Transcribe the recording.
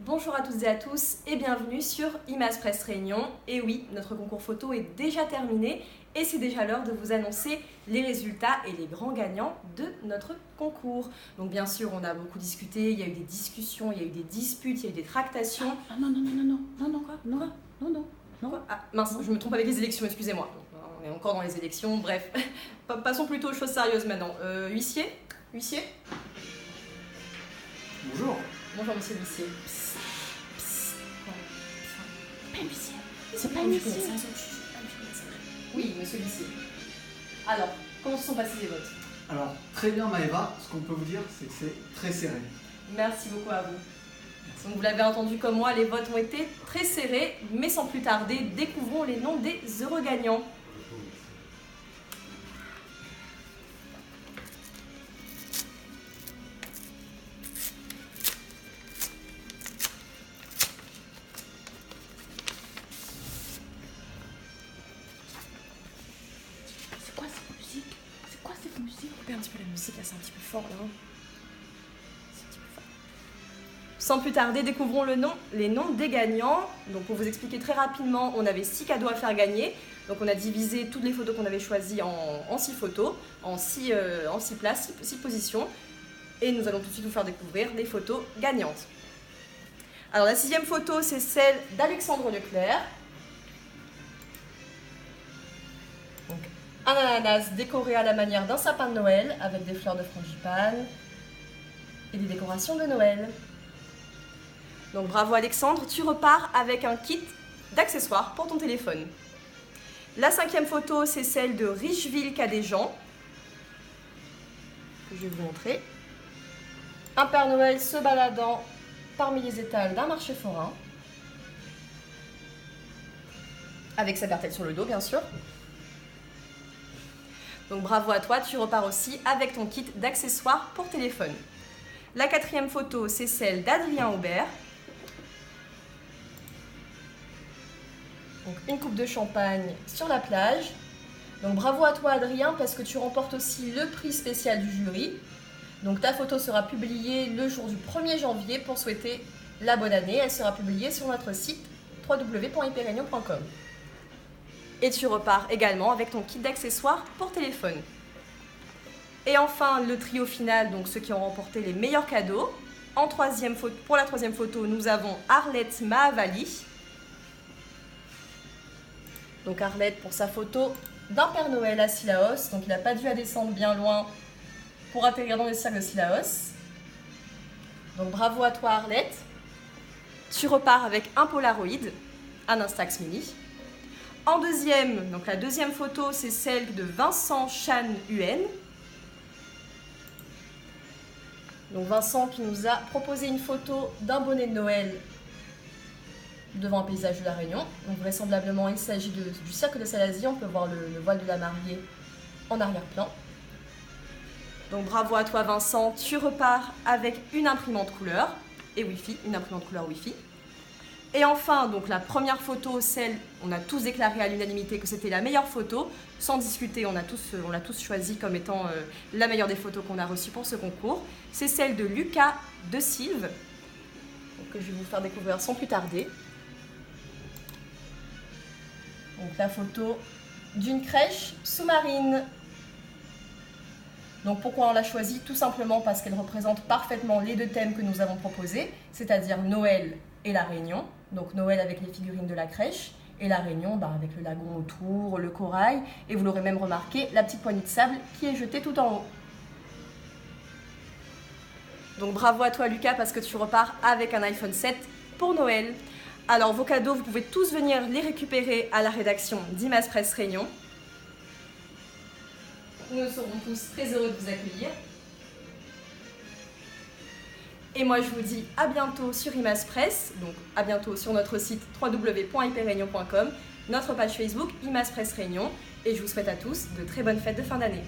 Bonjour à toutes et à tous et bienvenue sur Image Presse Réunion. Et oui, notre concours photo est déjà terminé et c'est déjà l'heure de vous annoncer les résultats et les grands gagnants de notre concours. Donc bien sûr, on a beaucoup discuté, il y a eu des discussions, il y a eu des disputes, il y a eu des tractations. Quoi Ah mince, je me trompe avec les élections, excusez-moi. On est encore dans les élections, bref. Passons plutôt aux choses sérieuses maintenant. Huissier ? Bonjour. Bonjour monsieur l'huissier. Pas huissier. C'est pas huissier. Oui, monsieur l'huissier. Alors, comment se sont passés les votes? Alors, très bien Maëva, ce qu'on peut vous dire, c'est que c'est très serré. Merci beaucoup à vous. Donc vous l'avez entendu comme moi, les votes ont été très serrés, mais sans plus tarder, découvrons les noms des heureux gagnants. C'est quoi cette musique? C'est quoi cette musique? Coupez un petit peu la musique, là c'est un petit peu fort là. C'est un petit peu fort. Sans plus tarder, découvrons les noms des gagnants. Donc pour vous expliquer très rapidement, on avait 6 cadeaux à faire gagner. Donc on a divisé toutes les photos qu'on avait choisies en 6 photos, en 6 places, 6 positions. Et nous allons tout de suite vous faire découvrir les photos gagnantes. Alors la 6e photo, c'est celle d'Alexandre Leclerc. Donc, un ananas décoré à la manière d'un sapin de Noël avec des fleurs de frangipane et des décorations de Noël. Donc bravo Alexandre, tu repars avec un kit d'accessoires pour ton téléphone. La 5e photo, c'est celle de Richeville Cadéjean, que je vais vous montrer. Un Père Noël se baladant parmi les étals d'un marché forain, avec sa cartelle sur le dos bien sûr. Donc bravo à toi, tu repars aussi avec ton kit d'accessoires pour téléphone. La 4e photo, c'est celle d'Adrien Aubert. Donc une coupe de champagne sur la plage. Donc bravo à toi Adrien parce que tu remportes aussi le prix spécial du jury. Donc ta photo sera publiée le jour du 1er janvier pour souhaiter la bonne année. Elle sera publiée sur notre site www.ipréunion.com. Et tu repars également avec ton kit d'accessoires pour téléphone. Et enfin, le trio final, donc ceux qui ont remporté les meilleurs cadeaux. Pour la 3e photo, nous avons Arlette Mahavali. Donc Arlette pour sa photo d'un Père Noël à Sillaos. Donc il n'a pas dû descendre bien loin pour atterrir dans le cirque de Sillaos. Donc bravo à toi Arlette. Tu repars avec un Polaroid, un Instax Mini. En deuxième, donc la 2e photo, c'est celle de Vincent Chan Huen. Donc Vincent qui nous a proposé une photo d'un bonnet de Noël devant un paysage de la Réunion. Donc vraisemblablement, il s'agit du cirque de Salazie. On peut voir le voile de la mariée en arrière-plan. Donc bravo à toi Vincent, tu repars avec une imprimante couleur et Wi-Fi, une imprimante couleur Wi-Fi. Et enfin, donc la première photo, on a tous déclaré à l'unanimité que c'était la meilleure photo. Sans discuter, on l'a tous choisi comme étant la meilleure des photos qu'on a reçues pour ce concours. C'est celle de Lucas de Silve, que je vais vous faire découvrir sans plus tarder. Donc la photo d'une crèche sous-marine. Donc pourquoi on l'a choisie? Tout simplement parce qu'elle représente parfaitement les 2 thèmes que nous avons proposés, c'est-à-dire Noël et la Réunion. Donc Noël avec les figurines de la crèche et la Réunion avec le lagon autour, le corail et vous l'aurez même remarqué, la petite poignée de sable qui est jetée tout en haut. Donc bravo à toi Lucas parce que tu repars avec un iPhone 7 pour Noël. Alors vos cadeaux, vous pouvez tous venir les récupérer à la rédaction d'Image Presse Réunion. Nous serons tous très heureux de vous accueillir. Et moi je vous dis à bientôt sur Image Presse, donc à bientôt sur notre site www.ipréunion.com, notre page Facebook Image Presse Réunion, et je vous souhaite à tous de très bonnes fêtes de fin d'année.